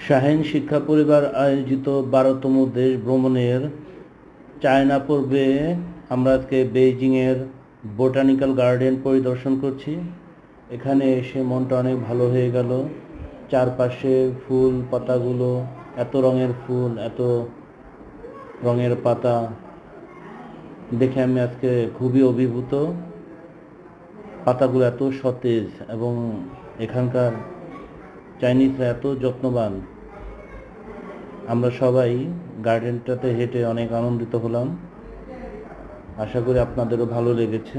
শাহীন শিক্ষা পরিবার আয়োজিত 12তম দেশ ভ্রমণের চায়না পর্বে আমরা আজকে বেইজিংয়ের বোটানিক্যাল গার্ডেন পরিদর্শন করছি। এখানে এসে মনটা অনেক ভালো হয়ে গেল। চারপাশে ফুল পাতাগুলো, এত রঙের ফুল, এত রঙের পাতা দেখে আমি আজকে খুবই অভিভূত। পাতাগুলো এত সতেজ এবং এখানকার চাইনিজরা এত যত্নবান। আমরা সবাই গার্ডেনটাতে হেঁটে অনেক আনন্দিত হলাম। আশা করি আপনাদেরও ভালো লেগেছে।